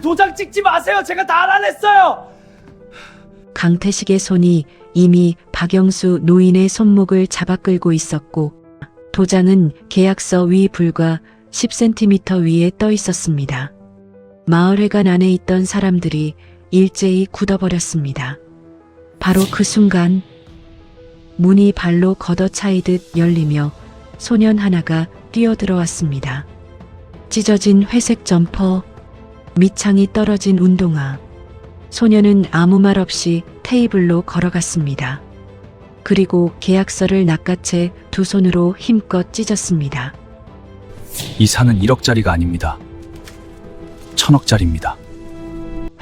도장 찍지 마세요. 제가 다 알아냈어요. 강태식의 손이 이미 박영수 노인의 손목을 잡아 끌고 있었고 도장은 계약서 위 불과 10cm 위에 떠 있었습니다. 마을회관 안에 있던 사람들이 일제히 굳어버렸습니다. 바로 그 순간 문이 발로 걷어차이듯 열리며 소년 하나가 뛰어들어왔습니다. 찢어진 회색 점퍼, 밑창이 떨어진 운동화. 소년은 아무 말 없이 테이블로 걸어갔습니다. 그리고 계약서를 낚아채 두 손으로 힘껏 찢었습니다. 이 산은 1억짜리가 아닙니다. 1000억짜리입니다.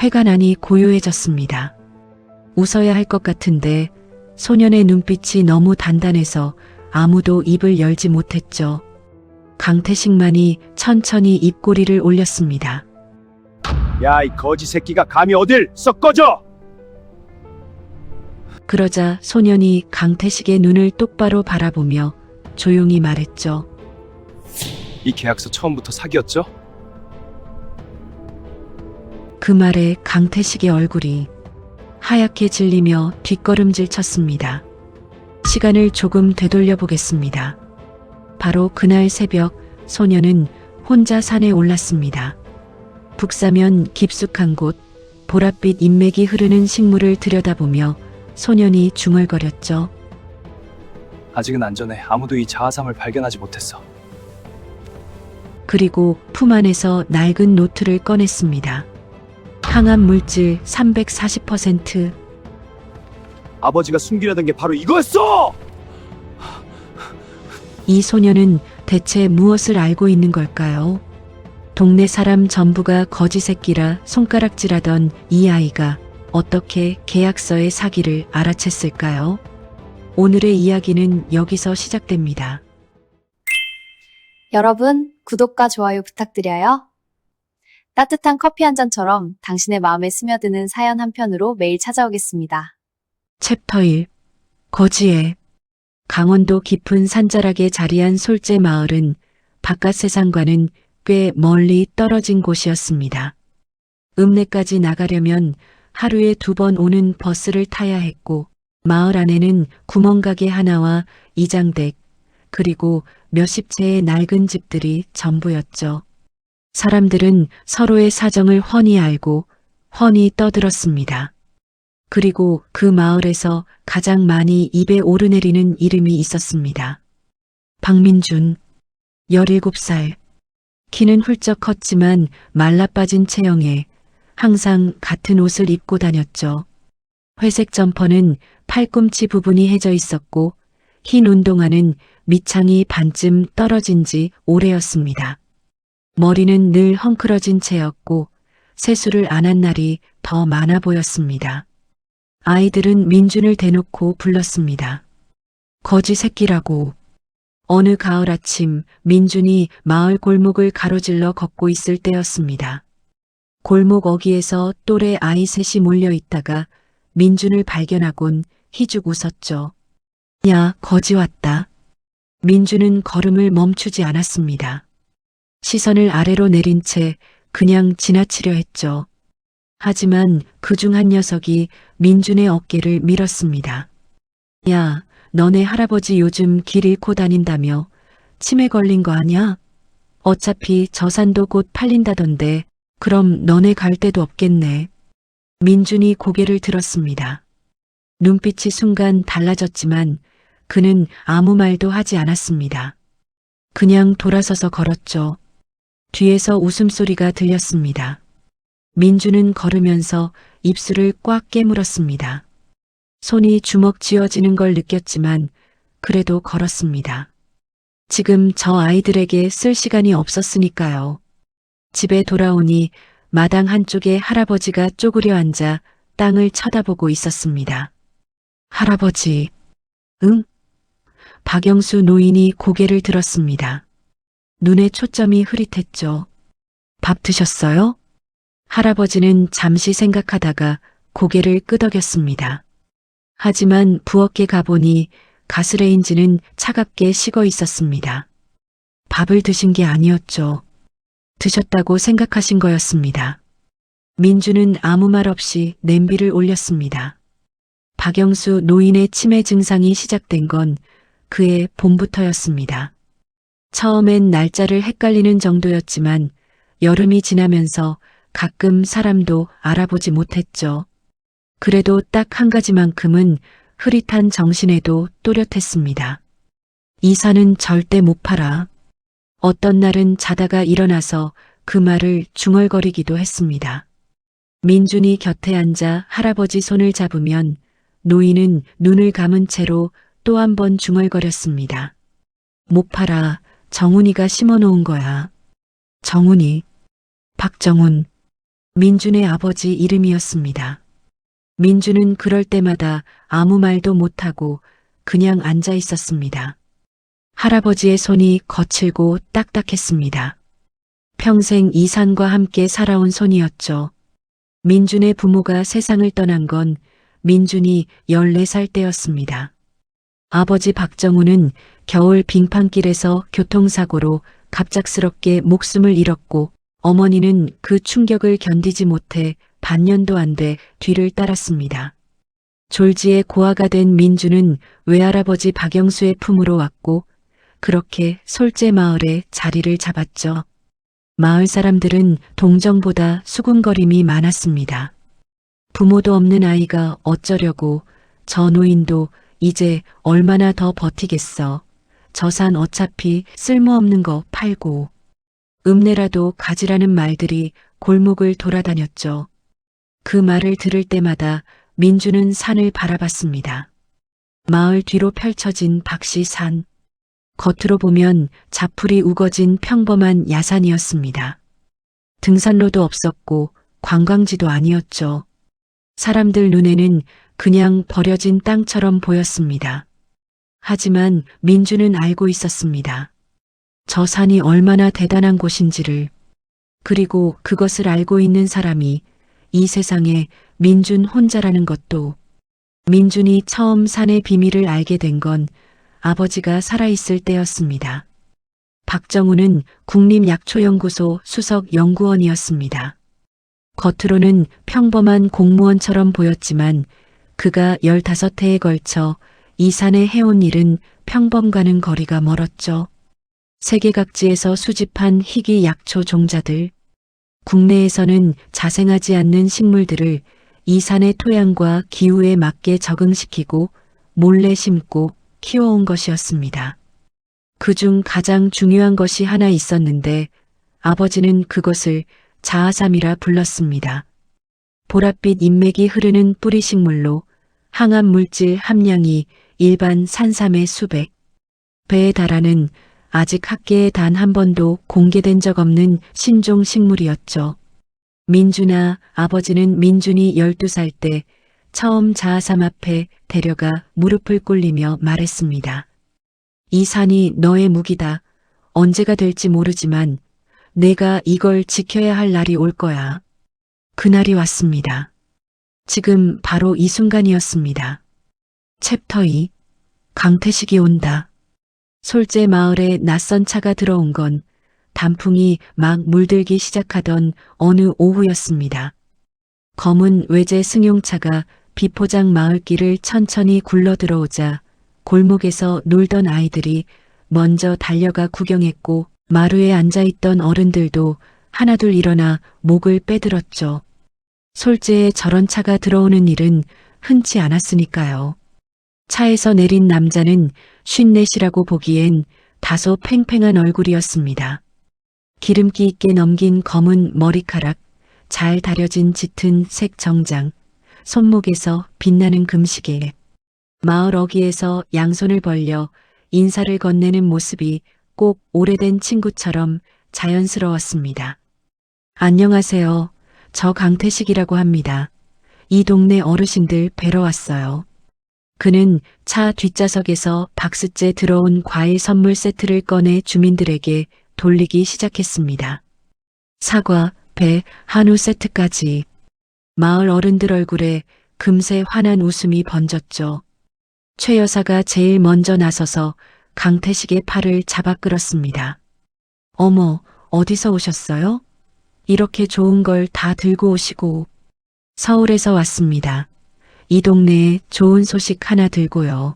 회관 안이 고요해졌습니다. 웃어야 할 것 같은데 소년의 눈빛이 너무 단단해서 아무도 입을 열지 못했죠. 강태식만이 천천히 입꼬리를 올렸습니다. 야, 이 거지 새끼가 감히 어딜 썩 꺼져! 그러자 소년이 강태식의 눈을 똑바로 바라보며 조용히 말했죠. 이 계약서 처음부터 사기였죠? 그 말에 강태식의 얼굴이 하얗게 질리며 뒷걸음질 쳤습니다. 시간을 조금 되돌려 보겠습니다. 바로 그날 새벽 소년은 혼자 산에 올랐습니다. 북사면 깊숙한 곳 보랏빛 인맥이 흐르는 식물을 들여다보며 소년이 중얼거렸죠. 아직은 안전해. 아무도 이 자화상을 발견하지 못했어. 그리고 품 안에서 낡은 노트를 꺼냈습니다. 항암 물질 340%. 아버지가 숨기려던 게 바로 이거였어! 이 소년은 대체 무엇을 알고 있는 걸까요? 동네 사람 전부가 거지 새끼라 손가락질하던 이 아이가 어떻게 계약서의 사기를 알아챘을까요? 오늘의 이야기는 여기서 시작됩니다. 여러분, 구독과 좋아요 부탁드려요. 따뜻한 커피 한 잔처럼 당신의 마음에 스며드는 사연 한 편으로 매일 찾아오겠습니다. 챕터 1. 거지의 강원도 깊은 산자락에 자리한 솔제 마을은 바깥 세상과는 꽤 멀리 떨어진 곳이었습니다. 읍내까지 나가려면 하루에 2번 오는 버스를 타야 했고 마을 안에는 구멍가게 하나와 이장댁 그리고 몇십 채의 낡은 집들이 전부였죠. 사람들은 서로의 사정을 훤히 알고 훤히 떠들었습니다. 그리고 그 마을에서 가장 많이 입에 오르내리는 이름이 있었습니다. 박민준, 17살. 키는 훌쩍 컸지만 말라빠진 체형에 항상 같은 옷을 입고 다녔죠. 회색 점퍼는 팔꿈치 부분이 해져 있었고 흰 운동화는 밑창이 반쯤 떨어진 지 오래였습니다. 머리는 늘 헝클어진 채였고 세수를 안 한 날이 더 많아 보였습니다. 아이들은 민준을 대놓고 불렀습니다. 거지 새끼라고. 어느 가을 아침 민준이 마을 골목을 가로질러 걷고 있을 때였습니다. 골목 어귀에서 또래 아이 셋이 몰려 있다가 민준을 발견하곤 희죽 웃었죠. 야, 거지 왔다. 민준은 걸음을 멈추지 않았습니다. 시선을 아래로 내린 채 그냥 지나치려 했죠. 하지만 그중 한 녀석이 민준의 어깨를 밀었습니다. 야, 너네 할아버지 요즘 길 잃고 다닌다며 치매 걸린 거 아냐? 어차피 저 산도 곧 팔린다던데 그럼 너네 갈 데도 없겠네. 민준이 고개를 들었습니다. 눈빛이 순간 달라졌지만 그는 아무 말도 하지 않았습니다. 그냥 돌아서서 걸었죠. 뒤에서 웃음소리가 들렸습니다. 민준은 걸으면서 입술을 꽉 깨물었습니다. 손이 주먹 쥐어지는 걸 느꼈지만 그래도 걸었습니다. 지금 저 아이들에게 쓸 시간이 없었으니까요. 집에 돌아오니 마당 한쪽에 할아버지가 쪼그려 앉아 땅을 쳐다보고 있었습니다. 할아버지, 응? 박영수 노인이 고개를 들었습니다. 눈에 초점이 흐릿했죠. 밥 드셨어요? 할아버지는 잠시 생각하다가 고개를 끄덕였습니다. 하지만 부엌에 가보니 가스레인지는 차갑게 식어 있었습니다. 밥을 드신 게 아니었죠. 드셨다고 생각하신 거였습니다. 민주는 아무 말 없이 냄비를 올렸습니다. 박영수 노인의 치매 증상이 시작된 건 그해 봄부터였습니다. 처음엔 날짜를 헷갈리는 정도였지만 여름이 지나면서 가끔 사람도 알아보지 못했죠. 그래도 딱 한 가지만큼은 흐릿한 정신에도 또렷했습니다. 이 산은 절대 못 팔아. 어떤 날은 자다가 일어나서 그 말을 중얼거리기도 했습니다. 민준이 곁에 앉아 할아버지 손을 잡으면 노인은 눈을 감은 채로 또 한 번 중얼거렸습니다. 못 팔아. 정훈이가 심어놓은 거야. 정훈이. 박정훈. 민준의 아버지 이름이었습니다. 민준은 그럴 때마다 아무 말도 못하고 그냥 앉아 있었습니다. 할아버지의 손이 거칠고 딱딱했습니다. 평생 이 산과 함께 살아온 손이었죠. 민준의 부모가 세상을 떠난 건 민준이 14살 때였습니다. 아버지 박정훈은 겨울 빙판길에서 교통사고로 갑작스럽게 목숨을 잃었고 어머니는 그 충격을 견디지 못해 반년도 안 돼 뒤를 따랐습니다. 졸지에 고아가 된 민주는 외할아버지 박영수의 품으로 왔고 그렇게 솔제 마을에 자리를 잡았죠. 마을 사람들은 동정보다 수군거림이 많았습니다. 부모도 없는 아이가 어쩌려고, 저 노인도 이제 얼마나 더 버티겠어. 저 산 어차피 쓸모없는 거 팔고. 읍내라도 가지라는 말들이 골목을 돌아다녔죠. 그 말을 들을 때마다 민주는 산을 바라봤습니다. 마을 뒤로 펼쳐진 박씨산. 겉으로 보면 자풀이 우거진 평범한 야산이었습니다. 등산로도 없었고 관광지도 아니었죠. 사람들 눈에는 그냥 버려진 땅처럼 보였습니다. 하지만 민주는 알고 있었습니다. 저 산이 얼마나 대단한 곳인지를. 그리고 그것을 알고 있는 사람이 이 세상에 민준 혼자라는 것도. 민준이 처음 산의 비밀을 알게 된 건 아버지가 살아있을 때였습니다. 박정훈은 국립약초연구소 수석 연구원이었습니다. 겉으로는 평범한 공무원처럼 보였지만 그가 15해에 걸쳐 이 산에 해온 일은 평범과는 거리가 멀었죠. 세계 각지에서 수집한 희귀 약초 종자들, 국내에서는 자생하지 않는 식물들을 이 산의 토양과 기후에 맞게 적응시키고 몰래 심고 키워온 것이었습니다. 그중 가장 중요한 것이 하나 있었는데 아버지는 그것을 자아삼이라 불렀습니다. 보랏빛 인맥이 흐르는 뿌리식물로 항암 물질 함량이 일반 산삼의 수백 배에 달하는 아직 학계에 단 한 번도 공개된 적 없는 신종 식물이었죠. 민주나 아버지는 민준이 12살 때 처음 자아삼 앞에 데려가 무릎을 꿇리며 말했습니다. 이 산이 너의 무기다. 언제가 될지 모르지만 내가 이걸 지켜야 할 날이 올 거야. 그날이 왔습니다. 지금 바로 이 순간이었습니다. 챕터 2. 강태식이 온다. 솔제 마을에 낯선 차가 들어온 건 단풍이 막 물들기 시작하던 어느 오후였습니다. 검은 외제 승용차가 비포장 마을길을 천천히 굴러 들어오자 골목에서 놀던 아이들이 먼저 달려가 구경했고 마루에 앉아있던 어른들도 하나둘 일어나 목을 빼들었죠. 솔제에 저런 차가 들어오는 일은 흔치 않았으니까요. 차에서 내린 남자는 54이라고 보기엔 다소 팽팽한 얼굴이었습니다. 기름기 있게 넘긴 검은 머리카락, 잘 다려진 짙은 색 정장, 손목에서 빛나는 금시계. 마을 어귀에서 양손을 벌려 인사를 건네는 모습이 꼭 오래된 친구처럼 자연스러웠습니다. 안녕하세요. 저 강태식이라고 합니다. 이 동네 어르신들 뵈러 왔어요. 그는 차 뒷좌석에서 박스째 들어온 과일 선물 세트를 꺼내 주민들에게 돌리기 시작했습니다. 사과, 배, 한우 세트까지. 마을 어른들 얼굴에 금세 환한 웃음이 번졌죠. 최 여사가 제일 먼저 나서서 강태식의 팔을 잡아 끌었습니다. 어머, 어디서 오셨어요? 이렇게 좋은 걸 다 들고 오시고 서울에서 왔습니다. 이 동네에 좋은 소식 하나 들고요.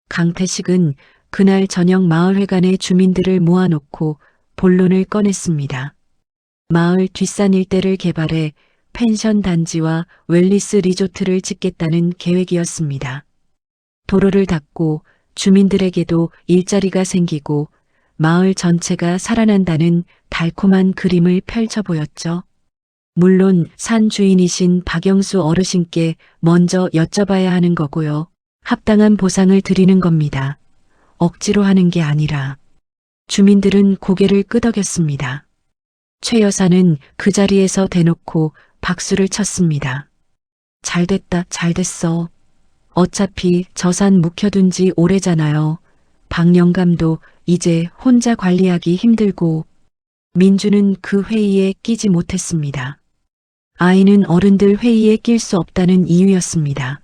강태식은 그날 저녁 마을회관에 주민들을 모아놓고 본론을 꺼냈습니다. 마을 뒷산 일대를 개발해 펜션 단지와 웰니스 리조트를 짓겠다는 계획이었습니다. 도로를 닦고 주민들에게도 일자리가 생기고 마을 전체가 살아난다는 달콤한 그림을 펼쳐 보였죠. 물론 산 주인이신 박영수 어르신께 먼저 여쭤봐야 하는 거고요. 합당한 보상을 드리는 겁니다. 억지로 하는 게 아니라. 주민들은 고개를 끄덕였습니다. 최 여사는 그 자리에서 대놓고 박수를 쳤습니다. 잘됐다, 잘됐어. 어차피 저 산 묵혀둔 지 오래잖아요. 박 영감도 이제 혼자 관리하기 힘들고. 민주는 그 회의에 끼지 못했습니다. 아이는 어른들 회의에 낄 수 없다는 이유였습니다.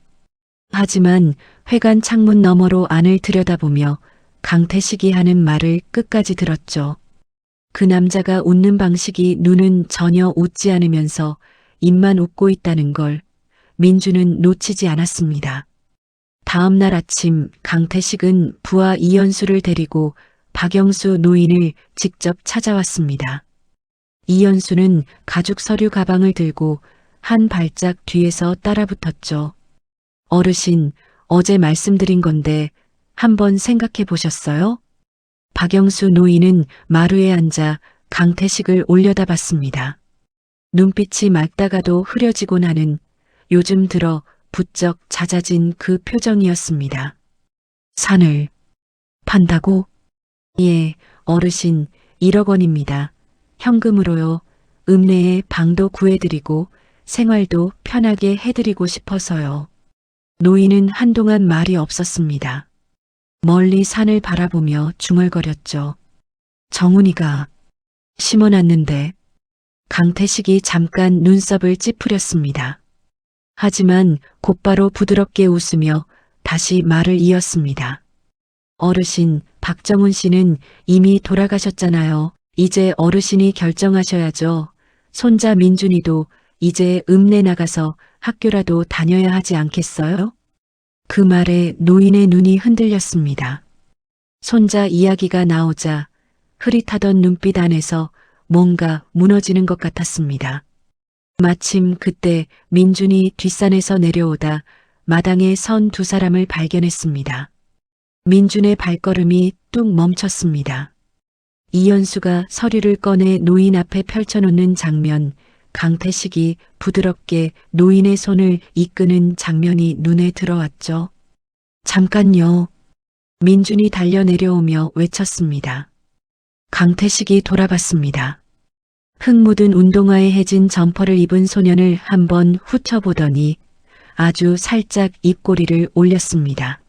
하지만 회관 창문 너머로 안을 들여다보며 강태식이 하는 말을 끝까지 들었죠. 그 남자가 웃는 방식이 눈은 전혀 웃지 않으면서 입만 웃고 있다는 걸 민주는 놓치지 않았습니다. 다음 날 아침 강태식은 부하 이연수를 데리고 박영수 노인을 직접 찾아왔습니다. 이연수는 가죽 서류 가방을 들고 한 발짝 뒤에서 따라붙었죠. 어르신, 어제 말씀드린 건데 한번 생각해 보셨어요? 박영수 노인은 마루에 앉아 강태식을 올려다봤습니다. 눈빛이 맑다가도 흐려지고 나는 요즘 들어 부쩍 잦아진 그 표정이었습니다. 산을 판다고? 예, 어르신, 1억 원입니다. 현금으로요. 읍내에 방도 구해드리고 생활도 편하게 해드리고 싶어서요. 노인은 한동안 말이 없었습니다. 멀리 산을 바라보며 중얼거렸죠. 정훈이가 심어놨는데. 강태식이 잠깐 눈썹을 찌푸렸습니다. 하지만 곧바로 부드럽게 웃으며 다시 말을 이었습니다. 어르신, 박정훈 씨는 이미 돌아가셨잖아요. 이제 어르신이 결정하셔야죠. 손자 민준이도 이제 읍내 나가서 학교라도 다녀야 하지 않겠어요? 그 말에 노인의 눈이 흔들렸습니다. 손자 이야기가 나오자 흐릿하던 눈빛 안에서 뭔가 무너지는 것 같았습니다. 마침 그때 민준이 뒷산에서 내려오다 마당에 선 두 사람을 발견했습니다. 민준의 발걸음이 뚝 멈췄습니다. 이연수가 서류를 꺼내 노인 앞에 펼쳐놓는 장면, 강태식이 부드럽게 노인의 손을 이끄는 장면이 눈에 들어왔죠. 잠깐요. 민준이 달려 내려오며 외쳤습니다. 강태식이 돌아봤습니다. 흙 묻은 운동화에 해진 점퍼를 입은 소년을 한번 훑어보더니 아주 살짝 입꼬리를 올렸습니다.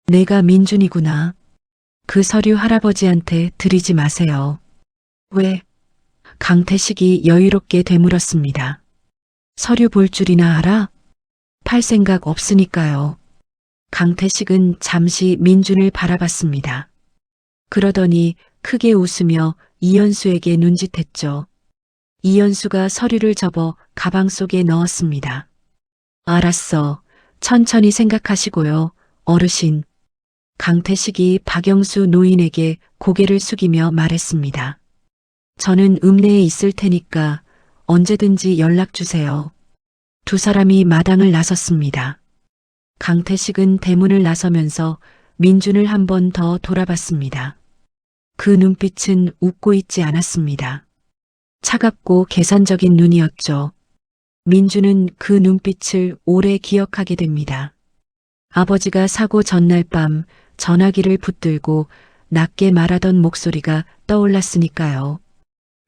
내가 민준이구나. 그 서류 할아버지한테 드리지 마세요. 왜? 강태식이 여유롭게 되물었습니다. 서류 볼 줄이나 알아? 팔 생각 없으니까요. 강태식은 잠시 민준을 바라봤습니다. 그러더니 크게 웃으며 이연수에게 눈짓했죠. 이연수가 서류를 접어 가방 속에 넣었습니다. 알았어. 천천히 생각하시고요, 어르신. 강태식이 박영수 노인에게 고개를 숙이며 말했습니다. 저는 읍내에 있을 테니까 언제든지 연락 주세요. 두 사람이 마당을 나섰습니다. 강태식은 대문을 나서면서 민준을 한 번 더 돌아봤습니다. 그 눈빛은 웃고 있지 않았습니다. 차갑고 계산적인 눈이었죠. 민준은 그 눈빛을 오래 기억하게 됩니다. 아버지가 사고 전날 밤 전화기를 붙들고 낮게 말하던 목소리가 떠올랐으니까요.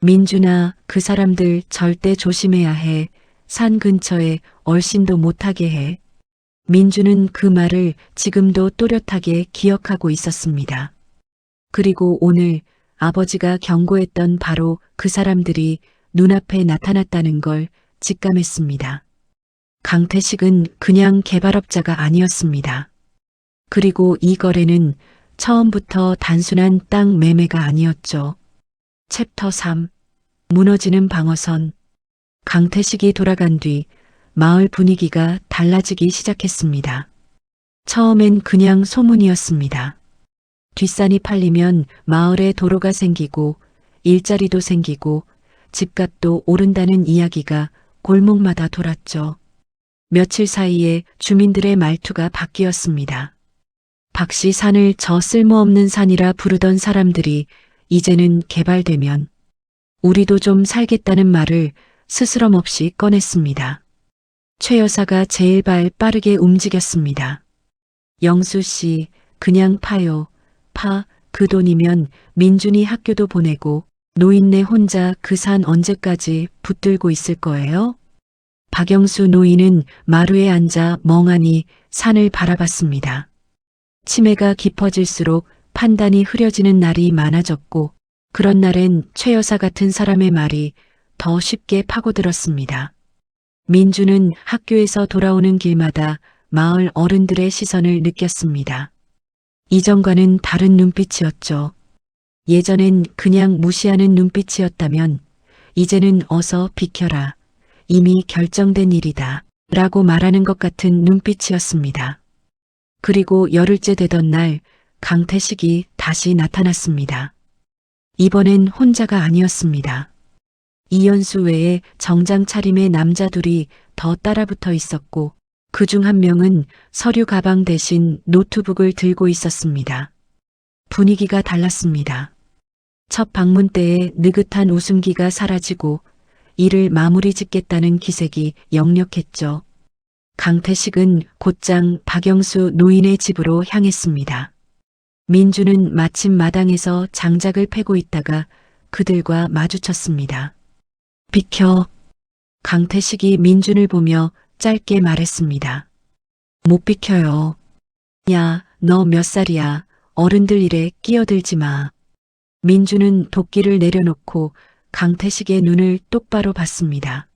민준아, 그 사람들 절대 조심해야 해. 산 근처에 얼씬도 못하게 해. 민준은 그 말을 지금도 또렷하게 기억하고 있었습니다. 그리고 오늘 아버지가 경고했던 바로 그 사람들이 눈앞에 나타났다는 걸 직감했습니다. 강태식은 그냥 개발업자가 아니었습니다. 그리고 이 거래는 처음부터 단순한 땅 매매가 아니었죠. 챕터 3. 무너지는 방어선. 강태식이 돌아간 뒤 마을 분위기가 달라지기 시작했습니다. 처음엔 그냥 소문이었습니다. 뒷산이 팔리면 마을에 도로가 생기고 일자리도 생기고 집값도 오른다는 이야기가 골목마다 돌았죠. 며칠 사이에 주민들의 말투가 바뀌었습니다. 박씨 산을 저 쓸모없는 산이라 부르던 사람들이 이제는 개발되면 우리도 좀 살겠다는 말을 스스럼 없이 꺼냈습니다. 최 여사가 제일 빠르게 움직였습니다. 영수 씨, 그냥 파요. 그 돈이면 민준이 학교도 보내고 노인네 혼자 그 산 언제까지 붙들고 있을 거예요? 박영수 노인은 마루에 앉아 멍하니 산을 바라봤습니다. 치매가 깊어질수록 판단이 흐려지는 날이 많아졌고 그런 날엔 최 여사 같은 사람의 말이 더 쉽게 파고들었습니다. 민주는 학교에서 돌아오는 길마다 마을 어른들의 시선을 느꼈습니다. 이전과는 다른 눈빛이었죠. 예전엔 그냥 무시하는 눈빛이었다면 이제는 어서 비켜라. 이미 결정된 일이다. 라고 말하는 것 같은 눈빛이었습니다. 그리고 열흘째 되던 날 강태식이 다시 나타났습니다. 이번엔 혼자가 아니었습니다. 이연수 외에 정장 차림의 남자 둘이 더 따라붙어 있었고 그중 한 명은 서류 가방 대신 노트북을 들고 있었습니다. 분위기가 달랐습니다. 첫 방문 때의 느긋한 웃음기가 사라지고 일을 마무리 짓겠다는 기색이 역력했죠. 강태식은 곧장 박영수 노인의 집으로 향했습니다. 민주는 마침 마당에서 장작을 패고 있다가 그들과 마주쳤습니다. 비켜. 강태식이 민준을 보며 짧게 말했습니다. 못 비켜요. 야, 너 몇 살이야? 어른들 일에 끼어들지 마. 민준은 도끼를 내려놓고 강태식의 눈을 똑바로 봤습니다.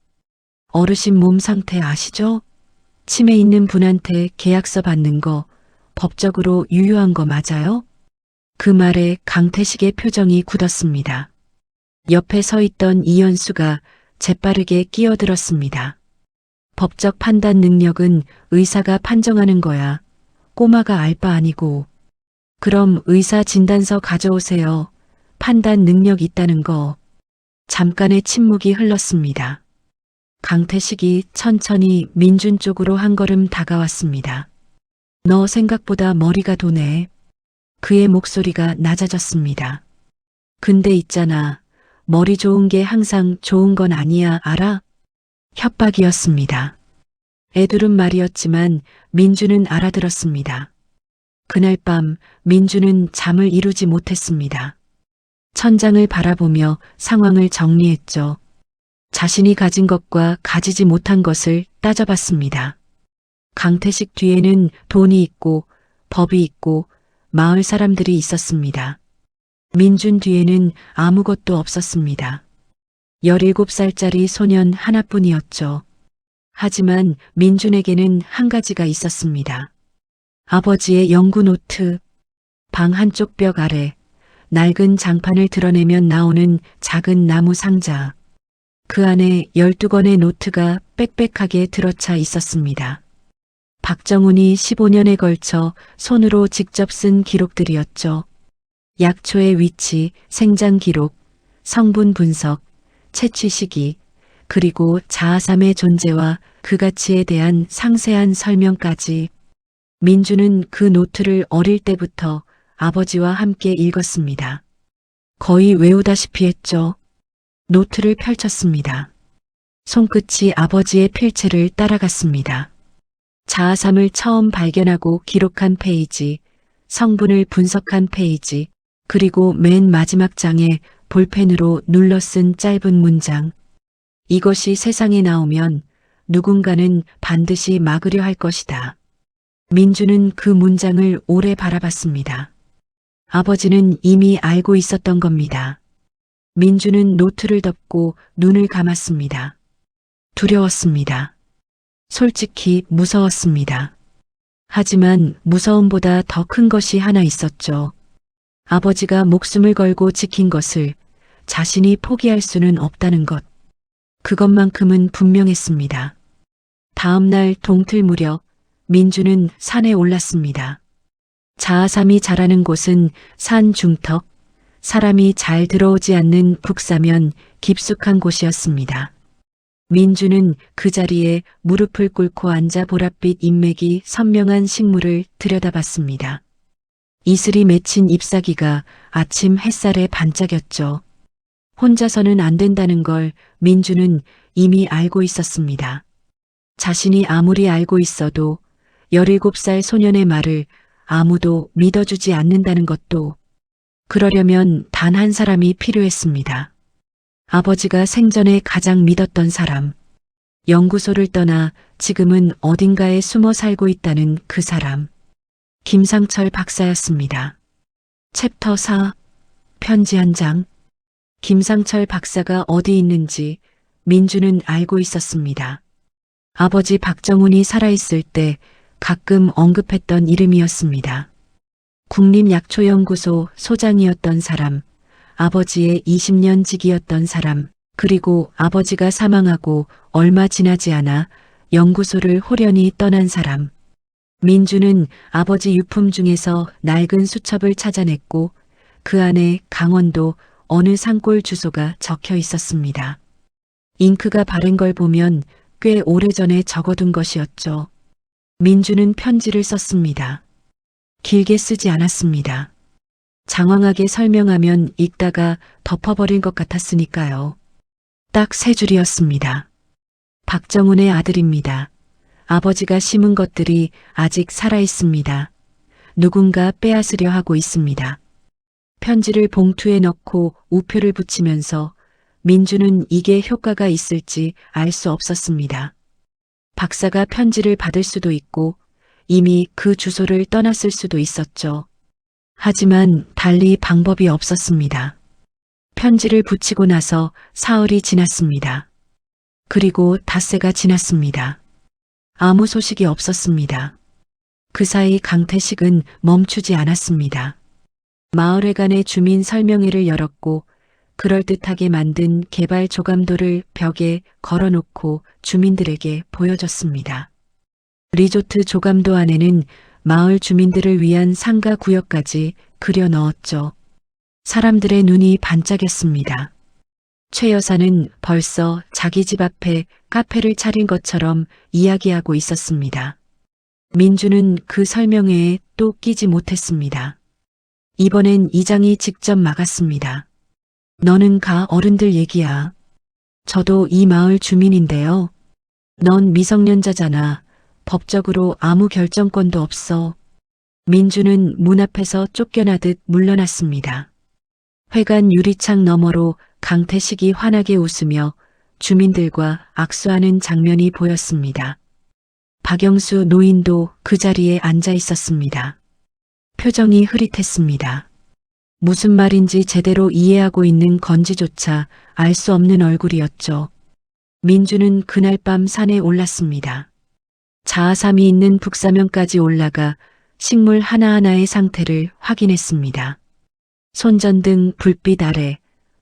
어르신 몸 상태 아시죠? 치매 있는 분한테 계약서 받는 거 법적으로 유효한 거 맞아요? 그 말에 강태식의 표정이 굳었습니다. 옆에 서 있던 이연수가 재빠르게 끼어들었습니다. 법적 판단 능력은 의사가 판정하는 거야. 꼬마가 알 바 아니고. 그럼 의사 진단서 가져오세요. 판단 능력 있다는 거. 잠깐의 침묵이 흘렀습니다. 강태식이 천천히 민준 쪽으로 한 걸음 다가왔습니다. 너 생각보다 머리가 도네. 그의 목소리가 낮아졌습니다. 근데 있잖아. 머리 좋은 게 항상 좋은 건 아니야, 알아? 협박이었습니다. 애들은 말이었지만 민주는 알아들었습니다. 그날 밤 민주는 잠을 이루지 못했습니다. 천장을 바라보며 상황을 정리했죠. 자신이 가진 것과 가지지 못한 것을 따져봤습니다. 강태식 뒤에는 돈이 있고 법이 있고 마을 사람들이 있었습니다. 민준 뒤에는 아무것도 없었습니다. 17살짜리 소년 하나뿐이었죠. 하지만 민준에게는 한 가지가 있었습니다. 아버지의 연구 노트. 방 한쪽 벽 아래 낡은 장판을 드러내면 나오는 작은 나무 상자. 그 안에 12권의 노트가 빽빽하게 들어차 있었습니다. 박정훈이 15년에 걸쳐 손으로 직접 쓴 기록들이었죠. 약초의 위치, 생장 기록, 성분 분석, 채취 시기, 그리고 자아삼의 존재와 그 가치에 대한 상세한 설명까지. 민주는 그 노트를 어릴 때부터 아버지와 함께 읽었습니다. 거의 외우다시피 했죠. 노트를 펼쳤습니다. 손끝이 아버지의 필체를 따라갔습니다. 자아삼을 처음 발견하고 기록한 페이지, 성분을 분석한 페이지, 그리고 맨 마지막 장에 볼펜으로 눌러 쓴 짧은 문장. 이것이 세상에 나오면 누군가는 반드시 막으려 할 것이다. 민주는 그 문장을 오래 바라봤습니다. 아버지는 이미 알고 있었던 겁니다. 민주는 노트를 덮고 눈을 감았습니다. 두려웠습니다. 솔직히 무서웠습니다. 하지만 무서움보다 더 큰 것이 하나 있었죠. 아버지가 목숨을 걸고 지킨 것을 자신이 포기할 수는 없다는 것. 그것만큼은 분명했습니다. 다음 날 동틀 무렵 민주는 산에 올랐습니다. 자아삼이 자라는 곳은 산 중턱, 사람이 잘 들어오지 않는 북사면 깊숙한 곳이었습니다. 민주는 그 자리에 무릎을 꿇고 앉아 보랏빛 인맥이 선명한 식물을 들여다봤습니다. 이슬이 맺힌 잎사귀가 아침 햇살에 반짝였죠. 혼자서는 안 된다는 걸 민주는 이미 알고 있었습니다. 자신이 아무리 알고 있어도 17살 소년의 말을 아무도 믿어주지 않는다는 것도, 그러려면 단 한 사람이 필요했습니다. 아버지가 생전에 가장 믿었던 사람, 연구소를 떠나 지금은 어딘가에 숨어 살고 있다는 그 사람, 김상철 박사였습니다. 챕터 4, 편지 한 장. 김상철 박사가 어디 있는지 민주는 알고 있었습니다. 아버지 박정훈이 살아있을 때 가끔 언급했던 이름이었습니다. 국립약초연구소 소장이었던 사람, 아버지의 20년 직이었던 사람, 그리고 아버지가 사망하고 얼마 지나지 않아 연구소를 호련히 떠난 사람. 민주는 아버지 유품 중에서 낡은 수첩을 찾아냈고 그 안에 강원도 어느 산골 주소가 적혀 있었습니다. 잉크가 바른 걸 보면 꽤 오래전에 적어둔 것이었죠. 민주는 편지를 썼습니다. 길게 쓰지 않았습니다. 장황하게 설명하면 읽다가 덮어버릴 것 같았으니까요. 딱 3줄이었습니다. 박정훈의 아들입니다. 아버지가 심은 것들이 아직 살아있습니다. 누군가 빼앗으려 하고 있습니다. 편지를 봉투에 넣고 우표를 붙이면서 민주는 이게 효과가 있을지 알 수 없었습니다. 박사가 편지를 받을 수도 있고 이미 그 주소를 떠났을 수도 있었죠. 하지만 달리 방법이 없었습니다. 편지를 붙이고 나서 사흘이 지났습니다. 그리고 닷새가 지났습니다. 아무 소식이 없었습니다. 그 사이 강태식은 멈추지 않았습니다. 마을회관의 주민 설명회를 열었고 그럴듯하게 만든 개발 조감도를 벽에 걸어놓고 주민들에게 보여줬습니다. 리조트 조감도 안에는 마을 주민들을 위한 상가 구역까지 그려 넣었죠. 사람들의 눈이 반짝였습니다. 최 여사는 벌써 자기 집 앞에 카페를 차린 것처럼 이야기하고 있었습니다. 민주는 그 설명회에 또 끼지 못했습니다. 이번엔 이장이 직접 막았습니다. 너는 가 어른들 얘기야. 저도 이 마을 주민인데요. 넌 미성년자잖아. 법적으로 아무 결정권도 없어. 민주는 문 앞에서 쫓겨나듯 물러났습니다. 회관 유리창 너머로 강태식이 환하게 웃으며 주민들과 악수하는 장면이 보였습니다. 박영수 노인도 그 자리에 앉아 있었습니다. 표정이 흐릿했습니다. 무슨 말인지 제대로 이해하고 있는 건지조차 알 수 없는 얼굴이었죠. 민주는 그날 밤 산에 올랐습니다. 자아삼이 있는 북사면까지 올라가 식물 하나하나의 상태를 확인했습니다. 손전등 불빛 아래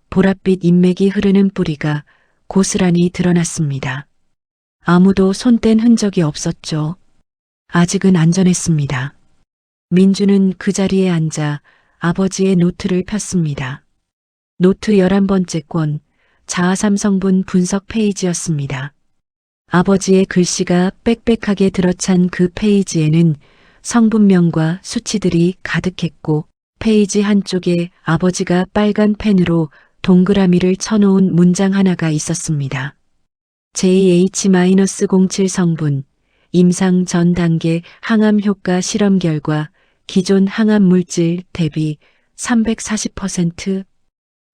보랏빛 인맥이 흐르는 뿌리가 고스란히 드러났습니다. 아무도 손뗀 흔적이 없었죠. 아직은 안전했습니다. 민주는 그 자리에 앉아 아버지의 노트를 폈습니다. 노트 11번째 권, 자아삼 성분 분석 페이지였습니다. 아버지의 글씨가 빽빽하게 들어찬 그 페이지에는 성분명과 수치들이 가득했고 페이지 한쪽에 아버지가 빨간 펜으로 동그라미를 쳐놓은 문장 하나가 있었습니다. JH-07 성분, 임상 전 단계 항암 효과 실험 결과 기존 항암 물질 대비 340%.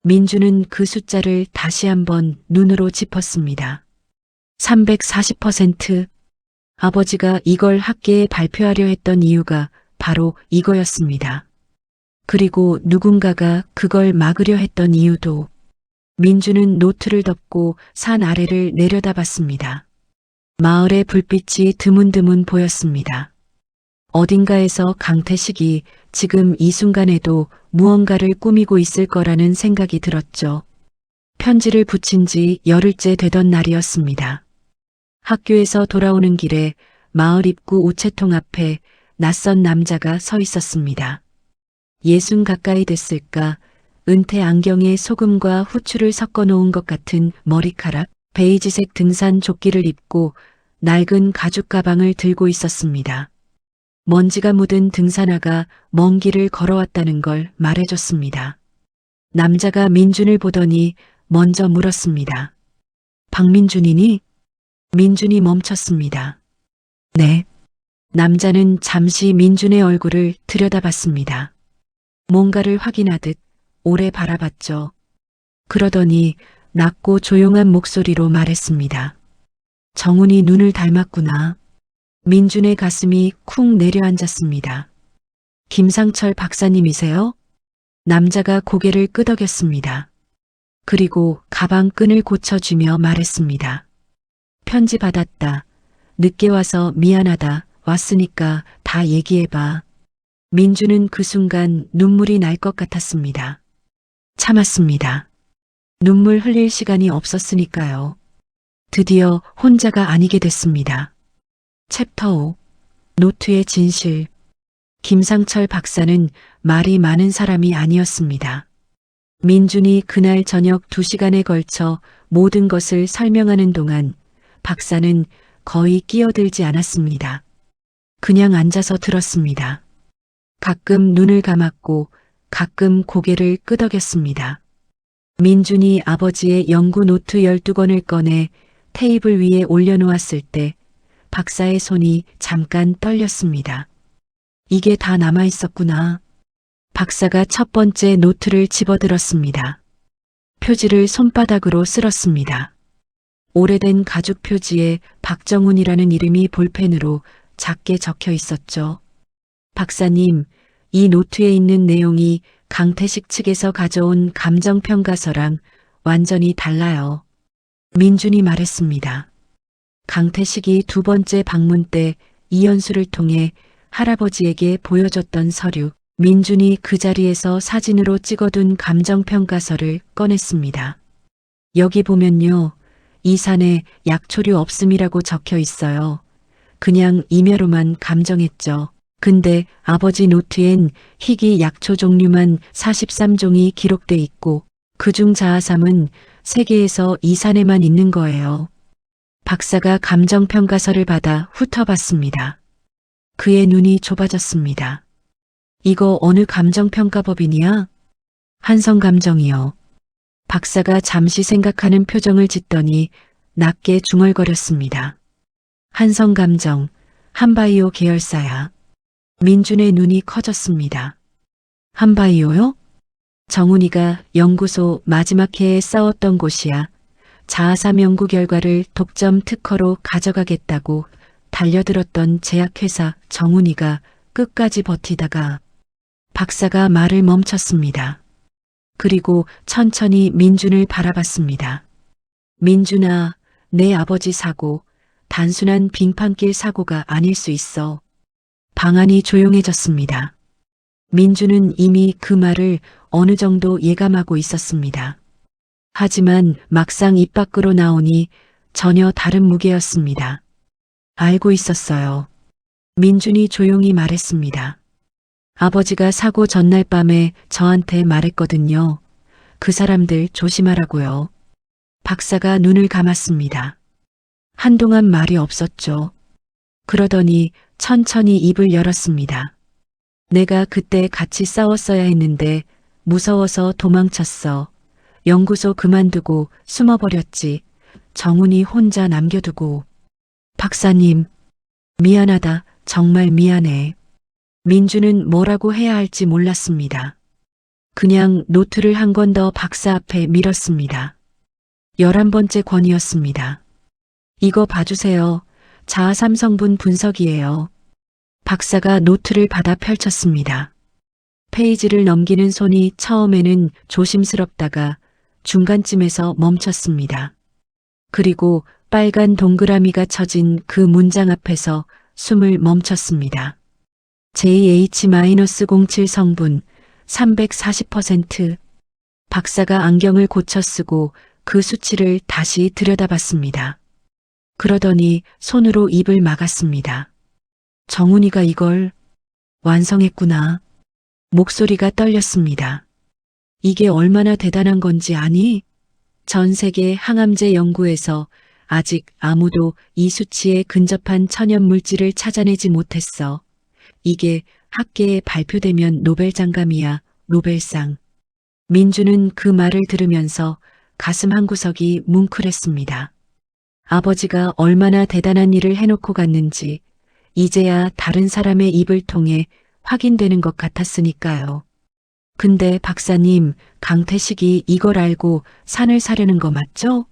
민주는 그 숫자를 다시 한번 눈으로 짚었습니다. 340%. 아버지가 이걸 학계에 발표하려 했던 이유가 바로 이거였습니다. 그리고 누군가가 그걸 막으려 했던 이유도. 민주는 노트를 덮고 산 아래를 내려다봤습니다. 마을의 불빛이 드문드문 보였습니다. 어딘가에서 강태식이 지금 이 순간에도 무언가를 꾸미고 있을 거라는 생각이 들었죠. 편지를 붙인 지 열흘째 되던 날이었습니다. 학교에서 돌아오는 길에 마을 입구 우체통 앞에 낯선 남자가 서 있었습니다. 60 가까이 됐을까 은퇴 안경에 소금과 후추를 섞어 놓은 것 같은 머리카락, 베이지색 등산 조끼를 입고 낡은 가죽 가방을 들고 있었습니다. 먼지가 묻은 등산화가 먼 길을 걸어왔다는 걸 말해줬습니다. 남자가 민준을 보더니 먼저 물었습니다. 박민준이니? 민준이 멈췄습니다. 네. 남자는 잠시 민준의 얼굴을 들여다봤습니다. 뭔가를 확인하듯 오래 바라봤죠. 그러더니 낮고 조용한 목소리로 말했습니다. 정훈이 눈을 닮았구나. 민준의 가슴이 쿵 내려앉았습니다. 김상철 박사님이세요? 남자가 고개를 끄덕였습니다. 그리고 가방 끈을 고쳐주며 말했습니다. 편지 받았다. 늦게 와서 미안하다. 왔으니까 다 얘기해봐. 민준은 그 순간 눈물이 날 것 같았습니다. 참았습니다. 눈물 흘릴 시간이 없었으니까요. 드디어 혼자가 아니게 됐습니다. 챕터 5. 노트의 진실. 김상철 박사는 말이 많은 사람이 아니었습니다. 민준이 그날 저녁 2시간에 걸쳐 모든 것을 설명하는 동안 박사는 거의 끼어들지 않았습니다. 그냥 앉아서 들었습니다. 가끔 눈을 감았고 가끔 고개를 끄덕였습니다. 민준이 아버지의 연구 노트 12권을 꺼내 테이블 위에 올려놓았을 때 박사의 손이 잠깐 떨렸습니다. 이게 다 남아있었구나. 박사가 첫 번째 노트를 집어들었습니다. 표지를 손바닥으로 쓸었습니다. 오래된 가죽 표지에 박정훈이라는 이름이 볼펜으로 작게 적혀 있었죠. 박사님, 이 노트에 있는 내용이 강태식 측에서 가져온 감정평가서랑 완전히 달라요. 민준이 말했습니다. 강태식이 2번째 방문 때 이현수를 통해 할아버지에게 보여줬던 서류, 민준이 그 자리에서 사진으로 찍어둔 감정평가서를 꺼냈습니다. 여기 보면요. 이 산에 약초류 없음이라고 적혀 있어요. 그냥 임야로만 감정했죠. 근데 아버지 노트엔 희귀 약초 종류만 43종이 기록돼 있고 그중 자아삼은 세계에서 이 산에만 있는 거예요. 박사가 감정평가서를 받아 훑어봤습니다. 그의 눈이 좁아졌습니다. 이거 어느 감정평가법이냐? 한성감정이요. 박사가 잠시 생각하는 표정을 짓더니 낮게 중얼거렸습니다. 한성감정, 한바이오 계열사야. 민준의 눈이 커졌습니다. 한바이오요? 정훈이가 연구소 마지막 해에 싸웠던 곳이야. 자아삼 연구 결과를 독점 특허로 가져가겠다고 달려들었던 제약회사 정훈이가 끝까지 버티다가 박사가 말을 멈췄습니다. 그리고 천천히 민준을 바라봤습니다. 민준아, 내 아버지 사고, 단순한 빙판길 사고가 아닐 수 있어. 방안이 조용해졌습니다. 민준은 이미 그 말을 어느 정도 예감하고 있었습니다. 하지만 막상 입 밖으로 나오니 전혀 다른 무게였습니다. 알고 있었어요. 민준이 조용히 말했습니다. 아버지가 사고 전날 밤에 저한테 말했거든요. 그 사람들 조심하라고요. 박사가 눈을 감았습니다. 한동안 말이 없었죠. 그러더니 천천히 입을 열었습니다. 내가 그때 같이 싸웠어야 했는데 무서워서 도망쳤어. 연구소 그만두고 숨어버렸지. 정훈이 혼자 남겨두고. 박사님, 미안하다. 정말 미안해. 민준은 뭐라고 해야 할지 몰랐습니다. 그냥 노트를 한 권 더 박사 앞에 밀었습니다. 11번째 권이었습니다. 이거 봐주세요. 자아삼 성분 분석이에요. 박사가 노트를 받아 펼쳤습니다. 페이지를 넘기는 손이 처음에는 조심스럽다가 중간쯤에서 멈췄습니다. 그리고 빨간 동그라미가 쳐진 그 문장 앞에서 숨을 멈췄습니다. JH-07 성분 340%. 박사가 안경을 고쳐 쓰고 그 수치를 다시 들여다봤습니다. 그러더니 손으로 입을 막았습니다. 정훈이가 이걸 완성했구나. 목소리가 떨렸습니다. 이게 얼마나 대단한 건지 아니? 전 세계 항암제 연구에서 아직 아무도 이 수치에 근접한 천연 물질을 찾아내지 못했어. 이게 학계에 발표되면 노벨장감이야, 노벨상. 민주는 그 말을 들으면서 가슴 한구석이 뭉클했습니다. 아버지가 얼마나 대단한 일을 해놓고 갔는지 이제야 다른 사람의 입을 통해 확인되는 것 같았으니까요. 근데 박사님, 강태식이 이걸 알고 산을 사려는 거 맞죠?